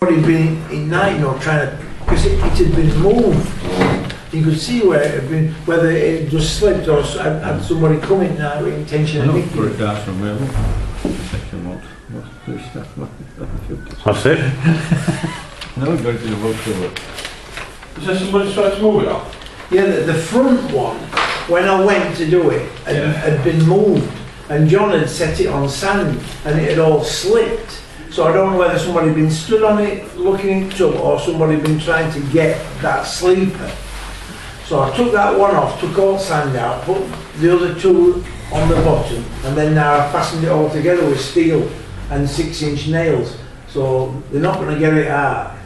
He'd been in night, trying to, because it had been moved. You could see where it had been, whether it just slipped or had somebody come in now with intention of nicking. Put it down from where? Section what? That's it. No, we're going to the book to it. Is there somebody trying to move it up? Yeah, the front one, when I went to do it, had been moved, and John had set it on sand, and it had all slipped. So I don't know whether somebody had been stood on it looking into it, or somebody had been trying to get that sleeper. So I took that one off, took all sand out, put the other two on the bottom, and then now I fastened it all together with steel and 6-inch nails. So they're not going to get it out.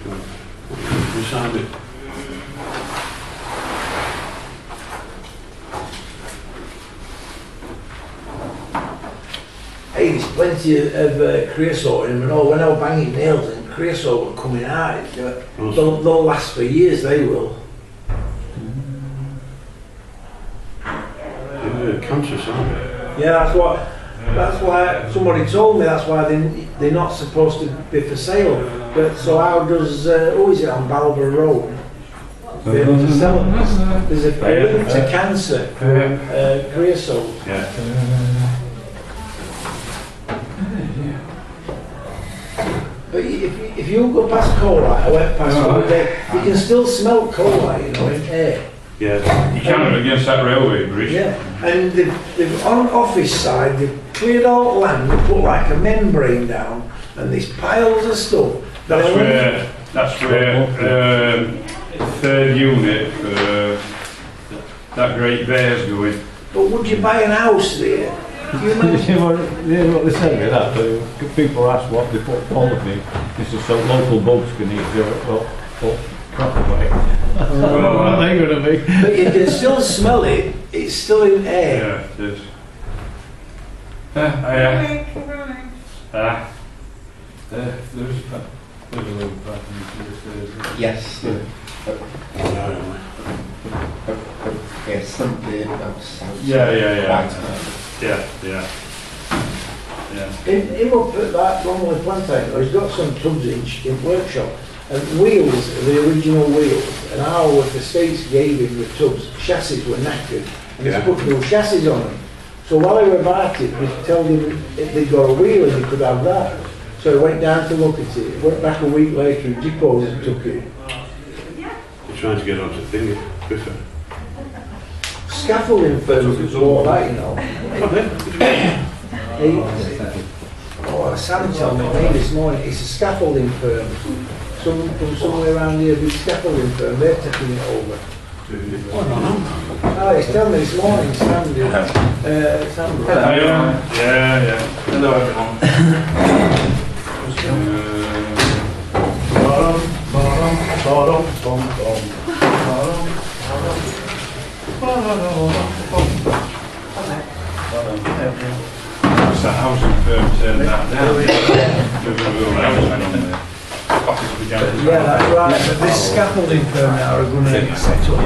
You signed it. Hey, there's plenty of creosote in them and all. When I was banging nails and creosote were coming out, they'll last for years, they will. Conscious, aren't they? Yeah, that's why somebody told me that's why they're not supposed to be for sale. But so how does who is it on Barlbourgh Road? There's a link to cancer for creosote. Yeah. But if you go past Colite, I went past all day, you can still smell Colite, in air. Yeah. You can against that railway bridge. Yeah, and they've on office side, they've cleared all the land, they put like a membrane down, and there's piles of stuff. That's where third unit that Great Bear's going. But would you buy an house there? Yeah, what they said with that, people ask what they put polythene. This is so local boats can eat crap away. Well, they're going to be. But you can still smell it, it's still in air. Yeah, it is. There's a little back in Yes. Yes, something Yeah. He will put that wrong with plantain. He's got some tubs in workshop. And wheels, the original wheels, and our the States gave him the tubs, chassis were knackered, and he's put new chassis on them. So while they were about it, we told him if they'd got a wheel and he could have that. So he went down to look at it, went back a week later and depots and took it. You're trying to get onto the thing, Biffa. Scaffolding firms was all that, Sam told me this morning, it's a scaffolding firm. From somewhere around here, a big scaffolding firm, they're taking it over. Oh, he's telling me this morning, Sam did. Sam did. Yeah. Hello everyone. It's a housing firm turned that down. Yeah, that's right, but this scaffolding firm now are going to set up.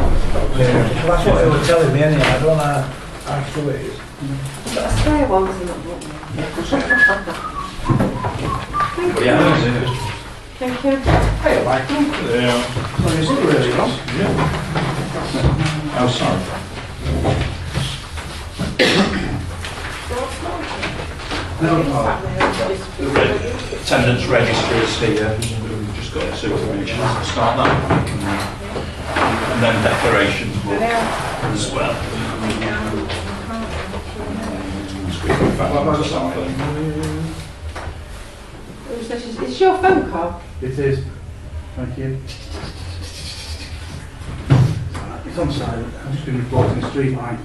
That's what they were telling me anyway, I don't know how true it is. Got a spare one for that one. Thank you. Hey, I like them. Yeah. Is it really long? Yeah. Oh, sorry. Attendance register is here. We've just got a supervision to start that. And then declarations book as well. It's your phone call. It is. Thank you. It's on silent. I'm just been reporting the street line.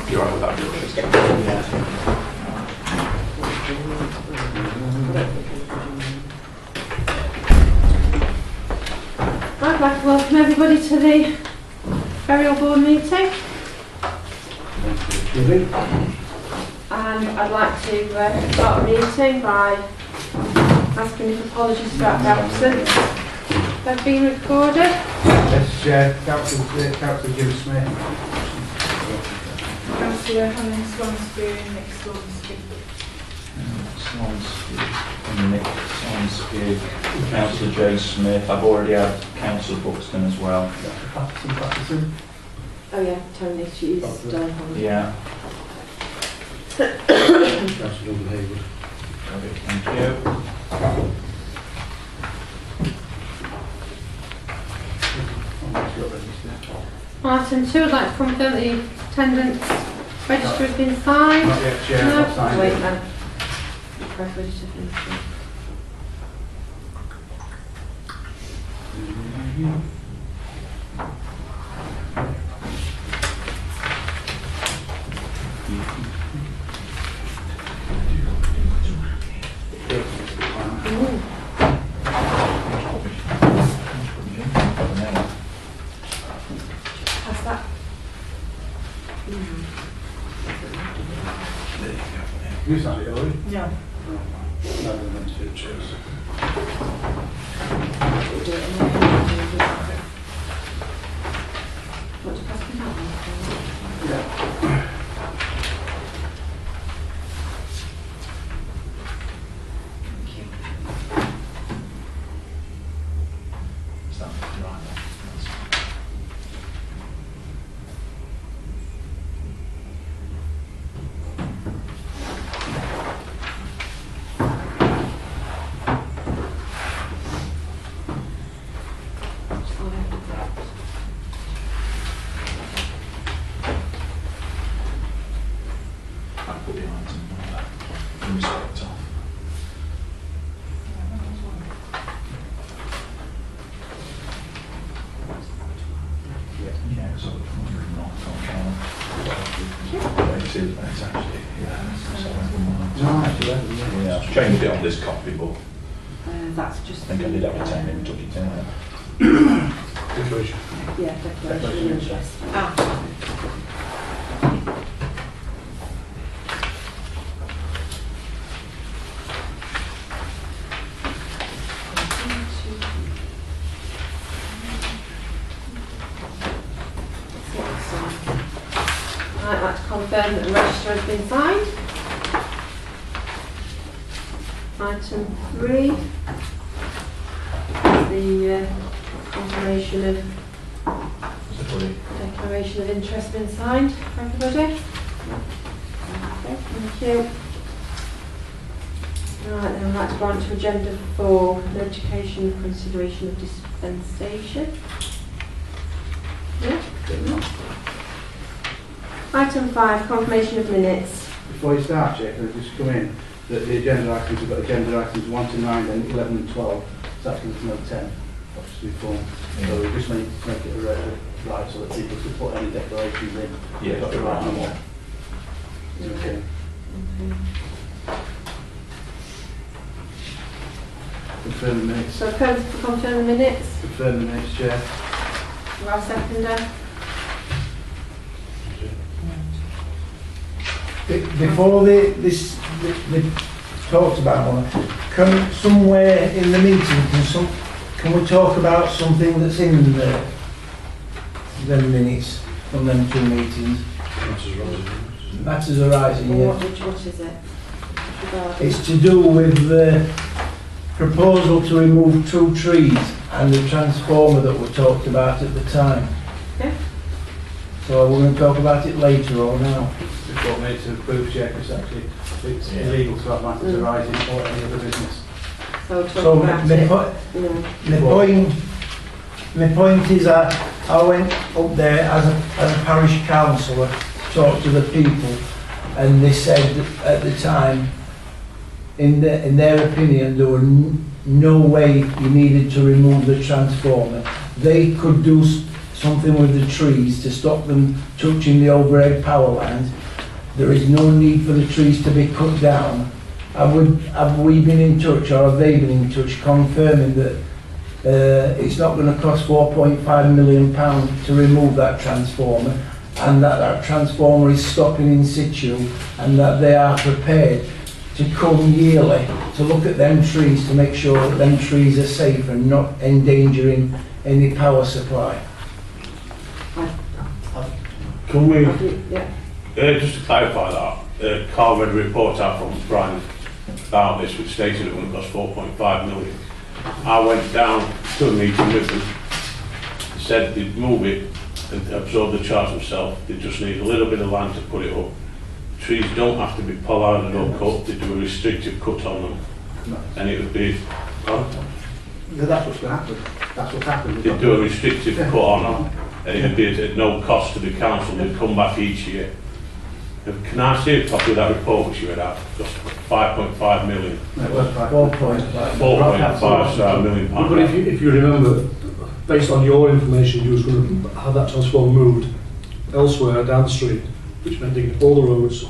You're right with that, I'd like to welcome everybody to the burial board meeting. And I'd like to start the meeting by asking if apologies about the absence. They've been recorded. Yes, Councillor Jim Smith. Councillor councillor having Swansbury and Nick Swansbury. Swansea, Nick Swansea, Councillor J Smith. I've already had Councillor Buxton as well. Patterson. Oh yeah, Tony, she's done. Yeah. Councillor Haywood. Thank you. Item 2, I'd like to confirm the attendance register has been signed. Not yet, Chair, No, not signed wait it. then. Press register finished. Pass that. You signed it, Ellie? No. No, they're meant to do chairs. We'll do it in there. Want to pass me that one? Yeah. Thank you. Is that right? I put the item in respect of. Yeah, so it's not it's actually, yeah. No, actually, yeah. Yeah, I've changed it on this copy, but That's just. I think I did have a 10 and took it in. Declaration. Yeah, declaration of interest. Ah. I'd like to confirm that the register has been signed. Item 3, the confirmation of declaration of interest been signed for everybody. Okay, thank you. Right, then I'd like to go on to agenda 4, notification of consideration of dispensation. Yeah? Item 5, confirmation of minutes. Before you start, Chair, can I just come in? That the agenda items, we've got agenda items 1 to 9, then 11 and 12. So that's there's no 10, obviously, form. So we just make it right so that people can put any declarations in. Yeah, Got the right number. Yeah. Okay. Okay. Confirm the minutes. So confirm the minutes. Confirm the minutes, Chair. Do I seconder? Before they talked about one, can somewhere in the meeting, can we talk about something that's in the minutes from them 2 meetings? Matters arising, yeah. What is it? Regarding? It's to do with the proposal to remove 2 trees and the transformer that we talked about at the time. Okay. So we're going to talk about it later or now. Before made to approve, Chair, because actually it's illegal to have matters arising or any other business. So talk So about my it. point, my point is that I went up there as a parish councillor to talk to the people, and they said that at the time, in their opinion, there were no way you needed to remove the transformer. They could do something with the trees to stop them touching the overhead power lines. There is no need for the trees to be cut down. Have we been in touch, or have they been in touch, confirming that it's not going to cost £4.5 million to remove that transformer, and that transformer is stopping in situ, and that they are prepared to come yearly to look at them trees to make sure that them trees are safe and not endangering any power supply? Can we, Yeah. Just to clarify that, Carl read a report out from Brian about this, which stated it would cost 4.5 million. I went down to a meeting with them, said they'd move it and absorb the charge themselves. They just need a little bit of land to put it up. Trees don't have to be pollarded or cut, they do a restrictive cut on them. And it would be, That's what's going to happen. That's what happened. they'd do a restrictive cut on them, and it would be at no cost to the council. They'd come back each year. Can I see a copy of that report which you read out? Just 5.5 million. No, it was 4.5. 4.5, so £1 million. But if you remember, based on your information, you was going to have that transformer moved elsewhere down the street, which meant digging up all the roads.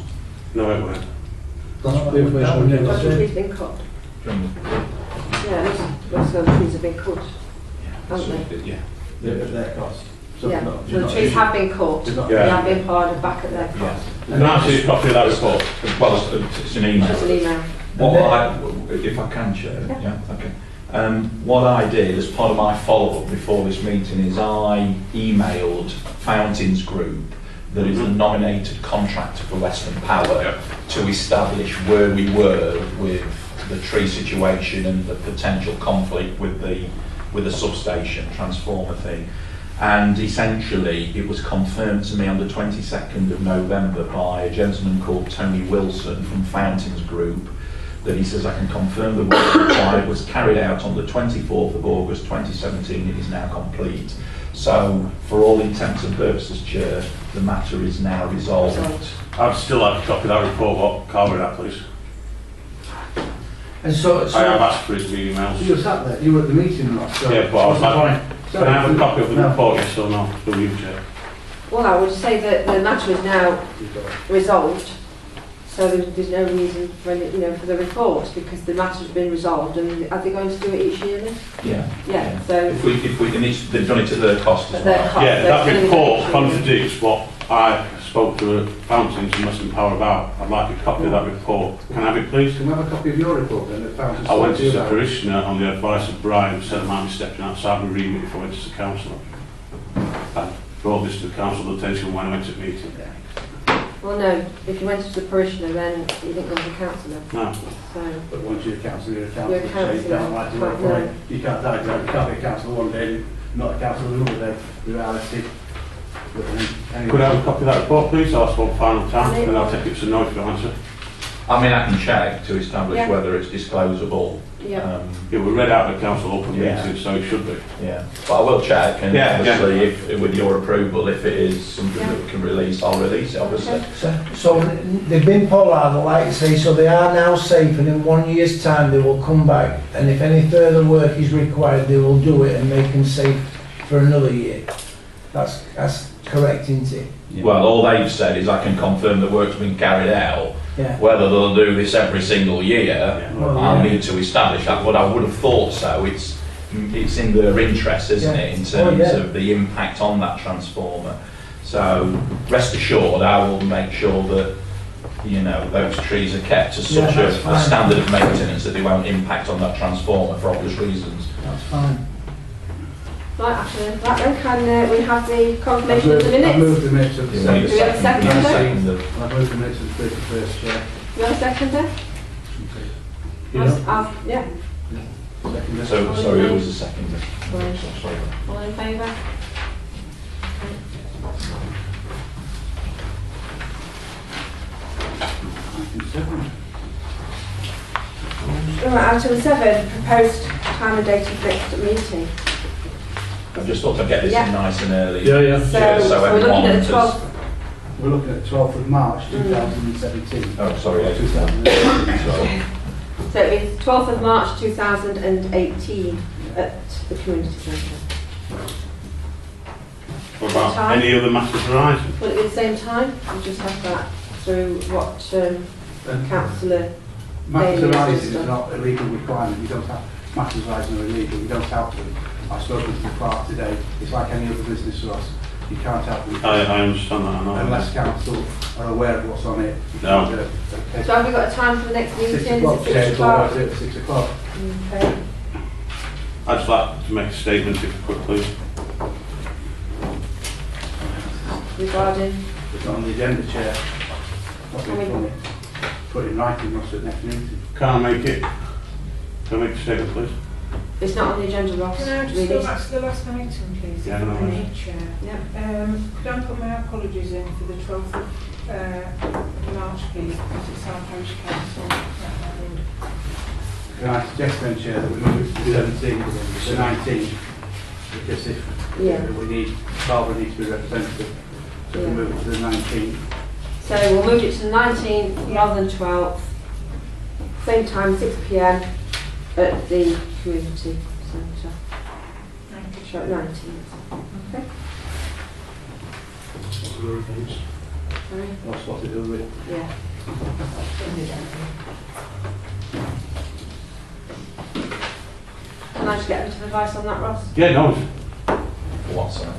No, it weren't. That's the information we But the gave. trees been cut. Yeah, most of the trees have been cut, haven't they? Yeah. at their cost. So Yeah, not- so the trees have been cut, They're not- they Yeah. have been planted back at their cost. Can I see a copy of that report? Well, it's an email. Just an email. If I can, Chair, yeah, okay. What I did as part of my follow-up before this meeting is I emailed Fountains Group, that is the nominated contractor for Western Power, to establish where we were with the tree situation and the potential conflict with the substation transformer thing. And essentially it was confirmed to me on the 22nd of November by a gentleman called Tony Wilson from Fountains Group, that he says I can confirm the work required was carried out on the 24th of August 2017. It is now complete. So for all intents and purposes, Chair, the matter is now resolved. I'd still like a copy of that report, what Carl read out, please. And so, I have asked for his emails. You were sat there, you were at the meeting, not so. Yeah, but I was like, can I have a copy of the No. report, yes or no? Will you, Chair? Well, I would say that the matter is now resolved, so there's no reason for any, for the report, because the matter's been resolved. And are they going to do it each year then? Yeah. Yeah, so If we, and they've done it at their cost as at their well. cost. Yeah, so that it's gonna be report each year. contradicts what I spoke to Fountains and Western Power about. I'd like a copy of that report. Can I have it, please? Can we have a copy of your report then? That Fountains I went spoke to you the about? parishioner on the advice of Brian, who said I might be stepping outside and reading it before I went to the council. I brought this to the council attention when I went to the meeting. Well, no, if you went to the parishioner, then you didn't go to the councillor. No. So, But once you're a councillor, you're a councillor. You're a So you councillor, can't like to work no. for it. You can't die, you can't be a councillor one day, and not a councillor another day. Reality. But anyway. Could I have a copy of that report, please? I'll ask one final time, and I'll take it to no if you answer. I mean, I can check to establish Yeah. whether it's disclosable. yeah. It was read out at the council open Yeah. meeting, so it should be. Yeah, but I will check, and Yeah, obviously, if with your approval, if it is something Yeah. that we can release, I'll release it, obviously. Okay. so they've been pollard, like you say, so they are now safe, and in 1 year's time they will come back, and if any further work is required, they will do it and make them safe for another year. That's correct, isn't it? Well, all they've said is I can confirm the work's been carried out. Yeah. Whether they'll do this every single year, Yeah. Well, I'll yeah. need to establish that, but I would have thought so. It's in their interest, isn't Yeah. it, in Oh, terms yeah. of the impact on that transformer. So rest assured, I will make sure that those trees are kept to Yeah, such that's a fine. standard of maintenance that they won't impact on that transformer for obvious reasons. That's fine. Right, after that then, can we have the confirmation of the I've minutes? moved the minutes of the You need Do we have a second? you need a Second. second of- I've moved the minutes of the 31st, Chair. Do you have a second then? Yeah. Second. So, sorry, who was the second? Right. Sorry. All in favour? Right, item 7, proposed time and date of next meeting. I just thought I'd get this Yeah. in nice and early. Yeah, yeah. So, Yeah, so we're looking everyone at the has- 12th. We're looking at 12th of March 2017. Oh, sorry, yeah, 2018. sorry. So it's 12th of March 2018 at the community centre. What about Time? any other matters arising? Will it be the same time? We'll just have that through what councillor Matters Daily arising system. is not a legal requirement. You don't have, matters arising are illegal. You don't have to. I've spoken to the clerk today. It's like any other business for us. You can't have them I understand that, I know. unless council are aware of what's on it. No. Okay. So have we got a time for the next meeting? 6 Is o'clock, it 6 Chair, o'clock? so at 6 o'clock. Okay. I'd just like to make a statement, if you could, please. Regarding, It's not on the agenda, Chair. Not being funny. Put it in writing, must at next meeting. Can't make it. Can I make a statement, please? It's not on the agenda, Ross. Can I just really. go back to the last item, please? Yeah, no if I worries. may, Chair. Yeah. Could I put my apologies in for the 12th of March, please, because it's our parish council. Can I suggest then, Chair, that we move it to the 17th, the 19th? Because if Yeah. we need, Barbara needs to be representative, so we Yeah. move it to the 19th. So we'll move it to the 19th rather than 12th. Same time, 6 p.m. at the community centre. So at 19th. Okay. Sorry. That's what to do with it. Yeah. Can I just get a bit of advice on that, Ross? Yeah, no. What's that?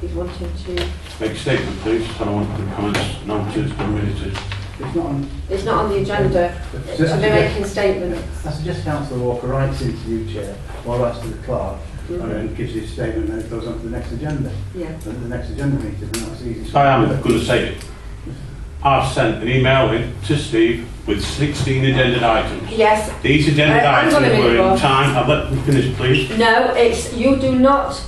He's wanting to. Make a statement, please. I don't want the comments noted and minutes. It's not on. It's not on the agenda to be making statements. I suggest Councillor Walker writes into you, Chair, or writes to the clerk, and gives his statement, and it goes on to the next agenda. Yeah. And the next agenda meeting, and that's easy. I am going to say it. I've sent an email in to Steve with 16 agenda items. Yes. These agenda Hang items on a minute, were in Rob. time. I'll let me finish, please. No, it's you do not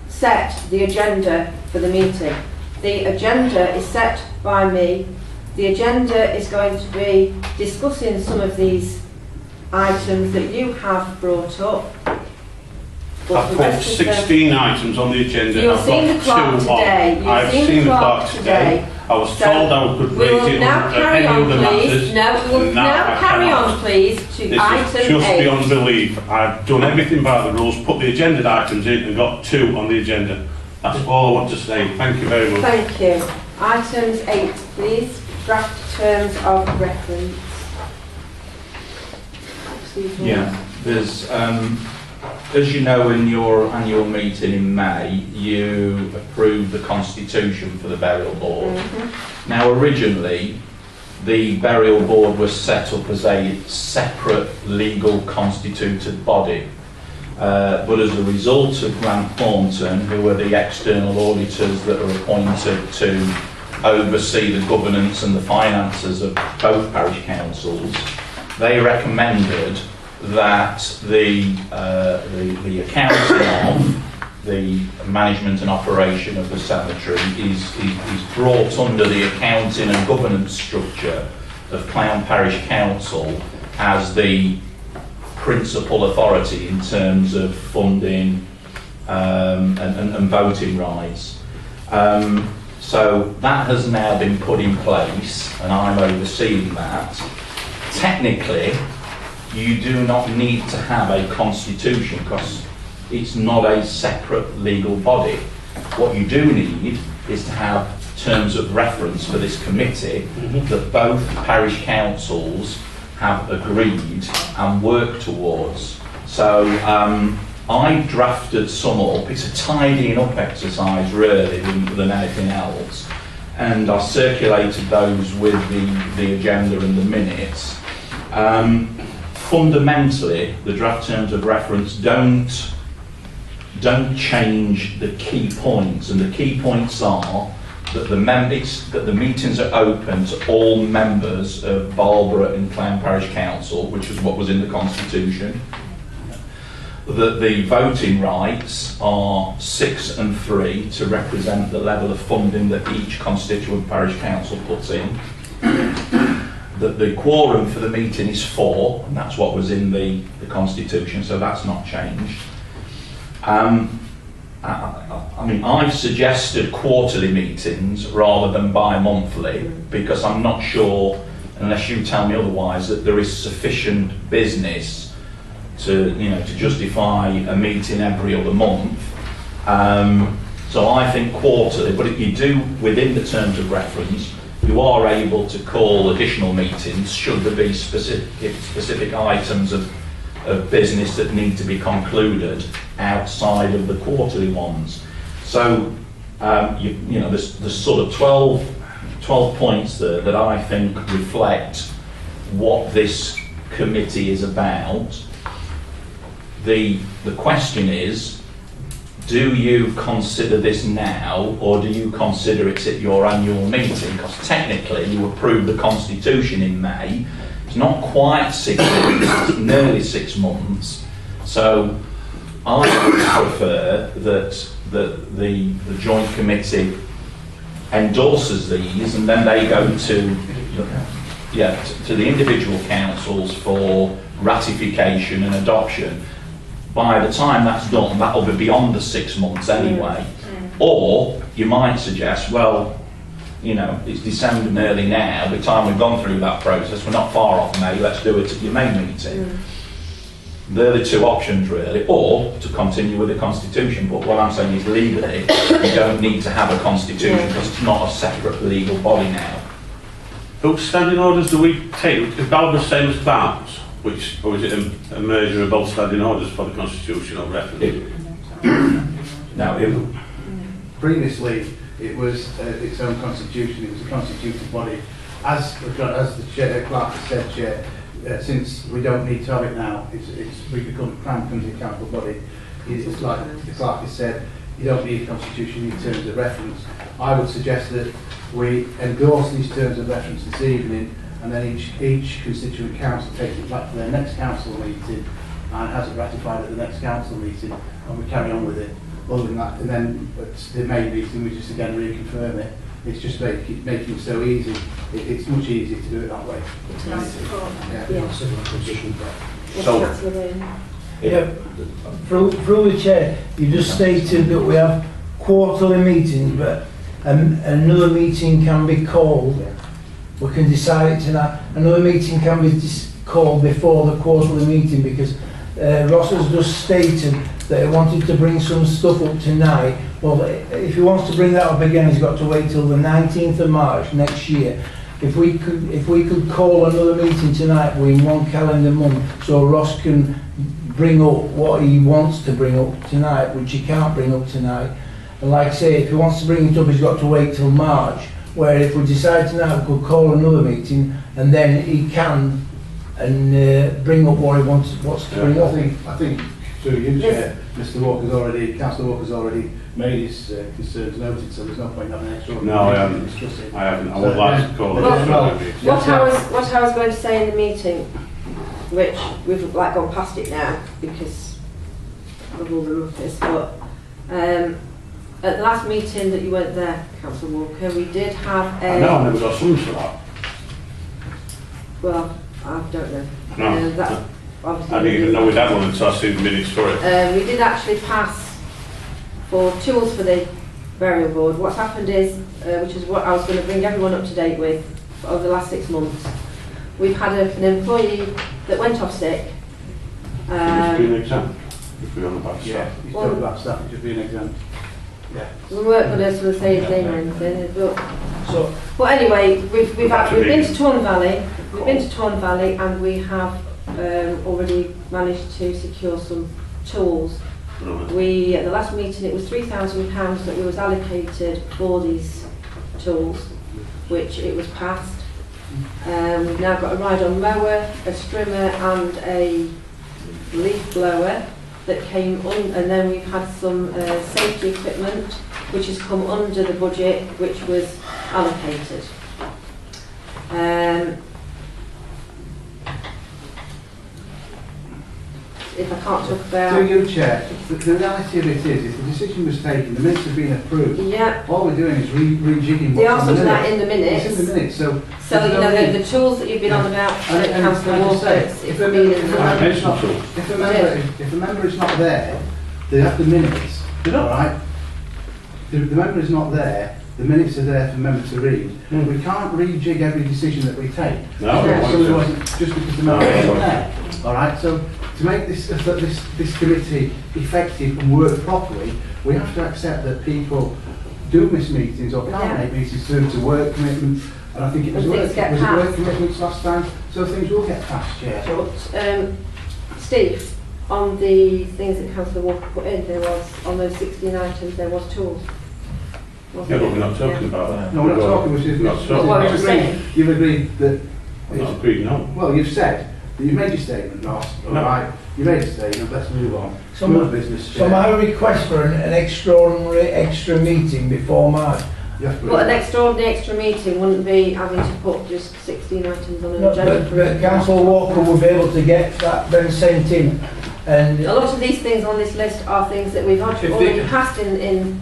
set the agenda for the meeting. The agenda is set by me. The agenda is going to be discussing some of these items that you have brought up. But I've the put rest of the- 16 items on the agenda. You've I've seen got the clock 2 on. today. You've I've seen seen the the clock clock today. I was So told I could we raise will it now on carry any on, other please. matters. No, we will and now now I carry cannot. on, please, to This item is just 8. beyond belief. I've done everything by the rules, put the agenda items in and got 2 on the agenda. That's all I want to say. Thank you very much. Thank you. Items 8, please. Draft terms of reference. Excuse me. Yeah, there's, as you know, in your annual meeting in May, you approved the constitution for the burial board. Now, originally, the burial board was set up as a separate legal constituted body. But as a result of Grant Thornton, who are the external auditors that are appointed to oversee the governance and the finances of both parish councils, they recommended that the accounting of the management and operation of the cemetery is brought under the accounting and governance structure of Clowne Parish Council as the principal authority in terms of funding and voting rights. So that has now been put in place and I'm overseeing that. Technically, you do not need to have a constitution because it's not a separate legal body. What you do need is to have terms of reference for this committee that both parish councils have agreed and worked towards. So I drafted some up. It's a tidying up exercise really than anything else. And I circulated those with the agenda and the minutes. Fundamentally, the draft terms of reference don't change the key points, and the key points are that the meetings are open to all members of Barlbourgh and Clowne Parish Council, which is what was in the Constitution. That the voting rights are 6 and 3 to represent the level of funding that each constituent parish council puts in. That the quorum for the meeting is 4, and that's what was in the Constitution, so that's not changed. I mean, I've suggested quarterly meetings rather than bi-monthly because I'm not sure, unless you tell me otherwise, that there is sufficient business to justify a meeting every other month. So I think quarterly, but if you do within the terms of reference, you are able to call additional meetings should there be specific items of business that need to be concluded outside of the quarterly ones. So there's sort of 12 points there that I think reflect what this committee is about. The question is, do you consider this now, or do you consider it at your annual meeting? Because technically you approved the Constitution in May. It's not quite 6 months, it's nearly 6 months. So I would prefer that the joint committee endorses these, and then they go to the individual councils for ratification and adoption. By the time that's done, that'll be beyond the 6 months anyway. Or you might suggest, well, you know, it's December nearly now, by the time we've gone through that process, we're not far off May, let's do it at your May meeting. They're the two options really, or to continue with the Constitution, but what I'm saying is legally, you don't need to have a Constitution because it's not a separate legal body now. Whose standing orders do we take? Is Barbourgh the same as Clowne's? Or is it a merger of both standing orders for the constitutional reference? Previously, it was its own constitution. It was a constituted body. As the chair, clerk has said, Chair, since we don't need to have it now, we've become Clowne County Council body. It's like the clerk has said, you don't need a constitution in terms of reference. I would suggest that we endorse these terms of reference this evening, and then each constituent council takes it back to their next council meeting and has it ratified at the next council meeting, and we carry on with it. Other than that, and then at the May meeting we just again reconfirm it. It's just making it so easy. It's much easier to do it that way. Through the chair, you just stated that we have quarterly meetings, but another meeting can be called. We can decide it tonight. Another meeting can be called before the quarterly meeting, because Ross has just stated that he wanted to bring some stuff up tonight. Well, if he wants to bring that up again, he's got to wait till the 19th of March next year. If we could call another meeting tonight within one calendar month, so Ross can bring up what he wants to bring up tonight, which he can't bring up tonight. And like I say, if he wants to bring it up, he's got to wait till March. Where if we decide tonight, we could call another meeting, and then he can bring up what he wants to bring up. I think through you, Chair, Councillor Walker's already made his concerns noted, so there's no point having an extra. No, I haven't. I would like to call it. What I was going to say in the meeting, which we've gone past it now because of all the ruckus, but at the last meeting that you weren't there, Councillor Walker, we did have a... No, I never got summons for that. Well, I don't know. No. I didn't even know we'd had one until I seen the minutes for it. We did actually pass for tools for the burial board. What's happened is, which is what I was going to bring everyone up to date with over the last 6 months, we've had an employee that went off sick. It's been exempt, if we're on about staff. Yeah, he's talking about staff, it should be an exempt. Yeah. We weren't going to sort of say his name or anything, but anyway, we've been to Torn Valley. We've been to Torn Valley, and we have already managed to secure some tools. We, at the last meeting, it was £3,000 that we was allocated for these tools, which it was passed. We've now got a ride-on mower, a strimmer and a leaf blower that came on, and then we've had some safety equipment which has come under the budget which was allocated. If I can't talk about... So you, Chair, the reality of it is the decision was taken, the minutes have been approved. Yeah. All we're doing is rejigging They what's are in the something minutes. like in the minutes. It's in the minutes, so you know, the tools that you've been on about, Councillor Walker, it's been in the if a member is not there, they have the minutes, all right? The member is not there, the minutes are there for the member to read. We can't rejig every decision that we take. Just because the member isn't there, all right? So to make this committee effective and work properly, we have to accept that people do miss meetings or can't make meetings due to work commitments. And I think it was work commitments last time, so things will get passed, Chair. But, Steve, on the things that Councillor Walker put in, there was, on those 16 items, there was tools. Yeah, but we're not talking about that. No, we're not talking, What you're saying. You've agreed that... I'm not agreed, no. Well, you've said You made your statement, Ross. All No. right. You made a statement. Let's move on. So Move my- business. So my request for an extraordinary extra meeting before March. You have to But an extraordinary extra meeting wouldn't be having to put just 16 items on an No, agenda. but Councillor Walker will be able to get that then sent in. And A lot of these things on this list are things that we've already passed in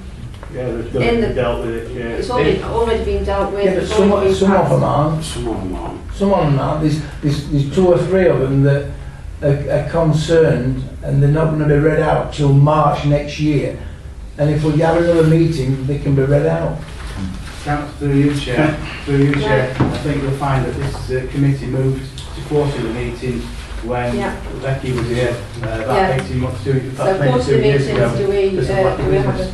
Yeah, there's In the- dealt with it, yeah. it's already been dealt with. yeah, but it's already been some of passed. them aren't. Some of them aren't. Some of them aren't. There's 2 or 3 of them that are concerned, and they're not going to be read out till March next year. And if we have another meeting, they can be read out. Through you, Chair. Through you, Chair. I think you'll find that this committee moved to quarterly meetings when Yeah. Becky was here about Yeah. 18 months, So maybe quarterly 2 years meetings, ago. do we This is what the have business-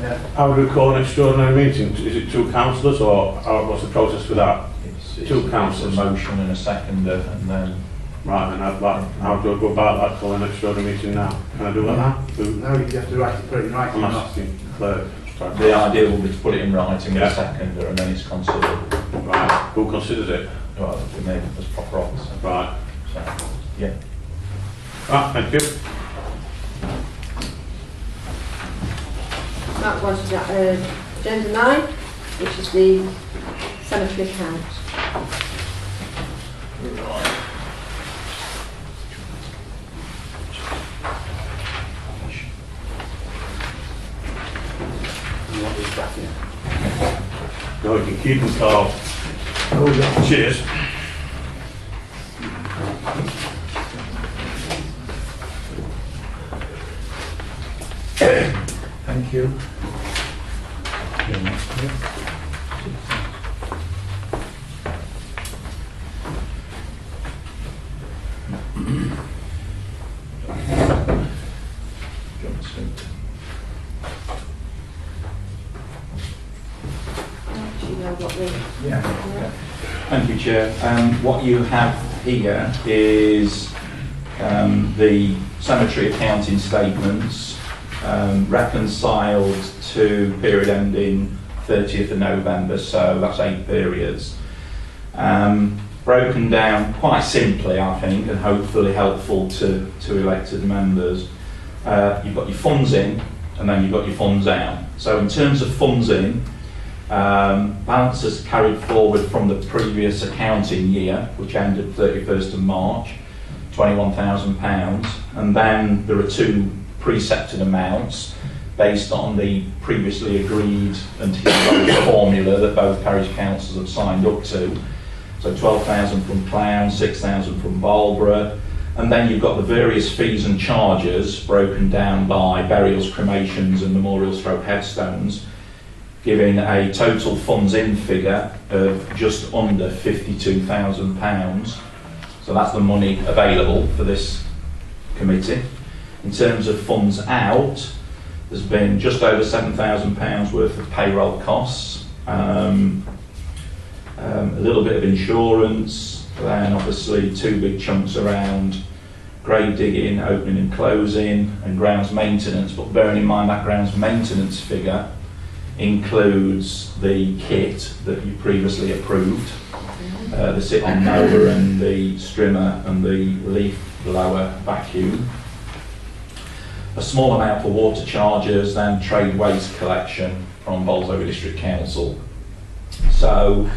a... How would we call an extraordinary meeting? Is it 2 councillors or what's the process for that? Two councillors. It's a motion and a seconder, and then Right, and how do I go about that for an extraordinary meeting now? Can I do that now? No, you have to write it, put it in writing. I'm Ross. asking clerk. the idea will be to put it in writing with Yeah. a seconder, and then it's considered. Right, who considers it? Well, we made it as proper officer. Right. So, yeah. Ah, thank you. That was agenda 9, which is the cemetery account. No, you can keep them, Carl. Cheers. Thank you. Do you know what the... Yeah. Thank you, Chair. What you have here is the cemetery accounting statements reconciled to period ending 30th of November, so that's 8 periods. Broken down quite simply, I think, and hopefully helpful to elected members. You've got your funds in, and then you've got your funds out. So in terms of funds in, balances carried forward from the previous accounting year, which ended 31st of March, £21,000, and then there are 2 precepted amounts based on the previously agreed and historic formula that both parish councils have signed up to. So 12,000 from Clowne, 6,000 from Barlbourgh, and then you've got the various fees and charges broken down by burials, cremations and memorial stroke headstones, giving a total funds in figure of just under £52,000. So that's the money available for this committee. In terms of funds out, there's been just over £7,000 worth of payroll costs, a little bit of insurance, then obviously 2 big chunks around grave digging, opening and closing, and grounds maintenance. But bearing in mind that grounds maintenance figure includes the kit that you previously approved, the sit-on mower and the strimmer and the leaf blower vacuum. A small amount for water charges, then trade waste collection from Bolsover District Council. So,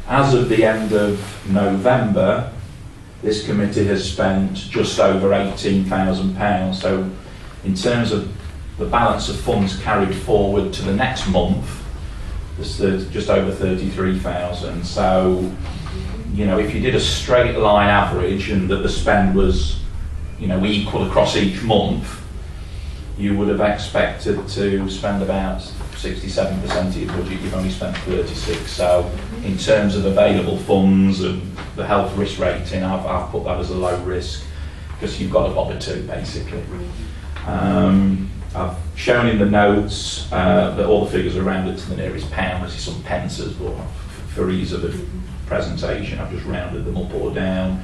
as of the end of November, this committee has spent just over £18,000. So, in terms of the balance of funds carried forward to the next month, there's just over 33,000. So, you know, if you did a straight line average and that the spend was, you know, equal across each month, you would have expected to spend about 67% of your budget. You've only spent 36. So, in terms of available funds and the health risk rating, I've put that as a low risk because you've got to bother to, basically. I've shown in the notes that all the figures are rounded to the nearest pound. There's some pences, but for ease of the presentation, I've just rounded them up or down.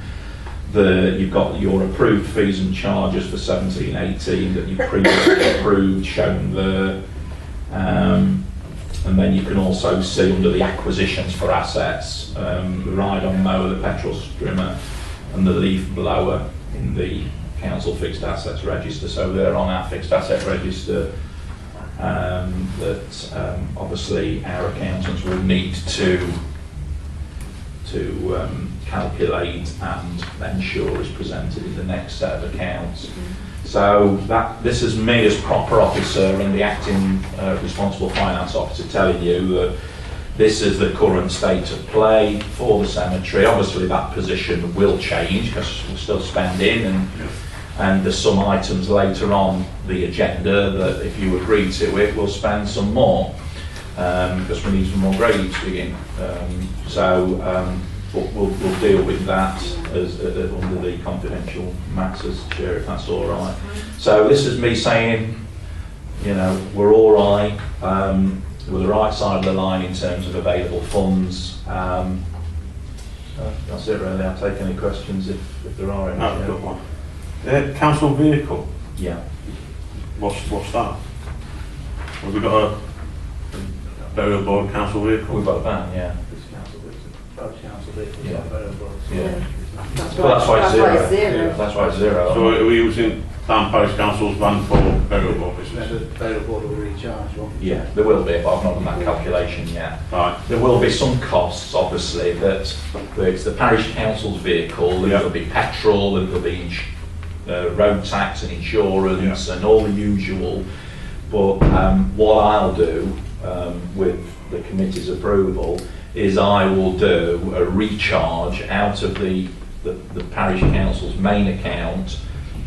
You've got your approved fees and charges for 17-18 that you previously approved, shown there. And then you can also see under the acquisitions for assets, the ride-on mower, the petrol strimmer, and the leaf blower in the council fixed assets register. So they're on our fixed asset register that obviously our accountants will need to calculate and ensure is presented in the next set of accounts. So this is me as proper officer and the acting responsible finance officer telling you that this is the current state of play for the cemetery. Obviously that position will change because we're still spending, and there's some items later on the agenda that if you agree to it, we'll spend some more because we need some more graves digging. But we'll deal with that as under the confidential matters, Chair, if that's all right. So this is me saying, you know, we're all right. We're the right side of the line in terms of available funds. That's it really. I'll take any questions if there are any. I've got one. Council vehicle. Yeah. What's that? Have we got a burial board council vehicle? We've got a van, yeah. Yeah. Yeah. That's Well, that's why it's zero. zero. That's why it's zero. So are we using Down Parish Council's van for burial board The business? burial board will recharge one. Yeah, there will be, but I've not done that calculation yet. Right. There will be some costs, obviously, that it's the parish council's vehicle. Yeah. There'll be petrol, and there'll be road tax and insurance and all the usual. But what I'll do with the committee's approval is I will do a recharge out of the parish council's main account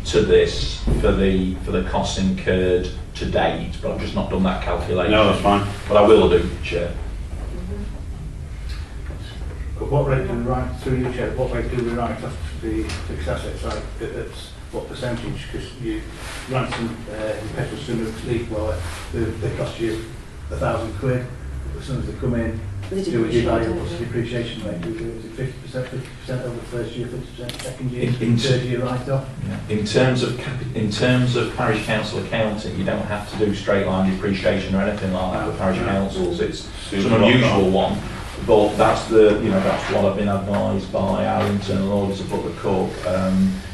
to this for the costs incurred to date, but I've just not done that calculation. No, that's fine. But I will do, Chair. But what rate do we write, through you, Chair, what rate do we write off the fixed assets, like, that's what percentage? Because you ransom petrol sooner leaf blower, they cost you £1,000. As soon as they come in, do a devaluable plus depreciation rate, do it 50% over the first year, 50% second year, third year write-off? In terms of parish council accounting, you don't have to do straight line depreciation or anything like that with parish councils. It's an unusual one, but that's what I've been advised by our internal auditor, Butler Cook.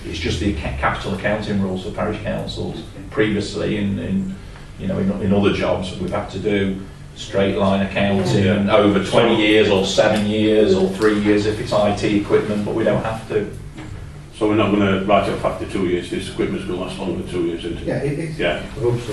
It's just the capital accounting rules for parish councils. Previously, in other jobs, we've had to do straight line accounting and over 20 years or 7 years or 3 years if it's IT equipment, but we don't have to. So we're not going to write it off after 2 years. This equipment's going to last longer than 2 years, isn't it? Yeah, it's... Yeah.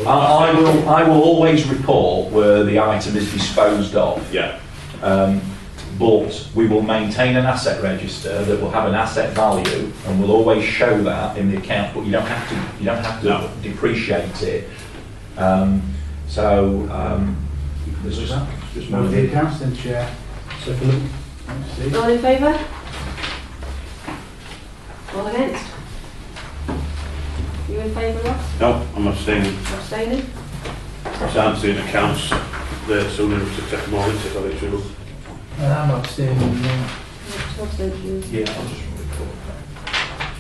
I will always report where the item is disposed of. Yeah. But we will maintain an asset register that will have an asset value, and we'll always show that in the account. But you don't have to depreciate it. This is just Move the accounts then, Chair. Second. All in favour? All against? You in favour, Ross? No, I'm abstaining. Abstaining? I can't see the accounts there sooner to take them all into it, true. I'm abstaining. Two abstentions. Yeah, I'll just report that.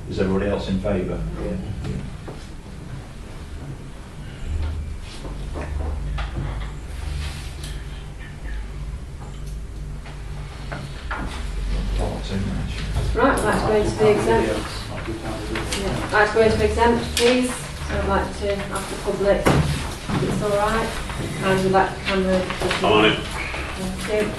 Is everybody else in favour? Yeah. Right, that's going to be exempt. Yeah, that's going to be exempt, please. So I'd like to ask the public if it's all right, and we'd like the camera. I'm on it. Thank you.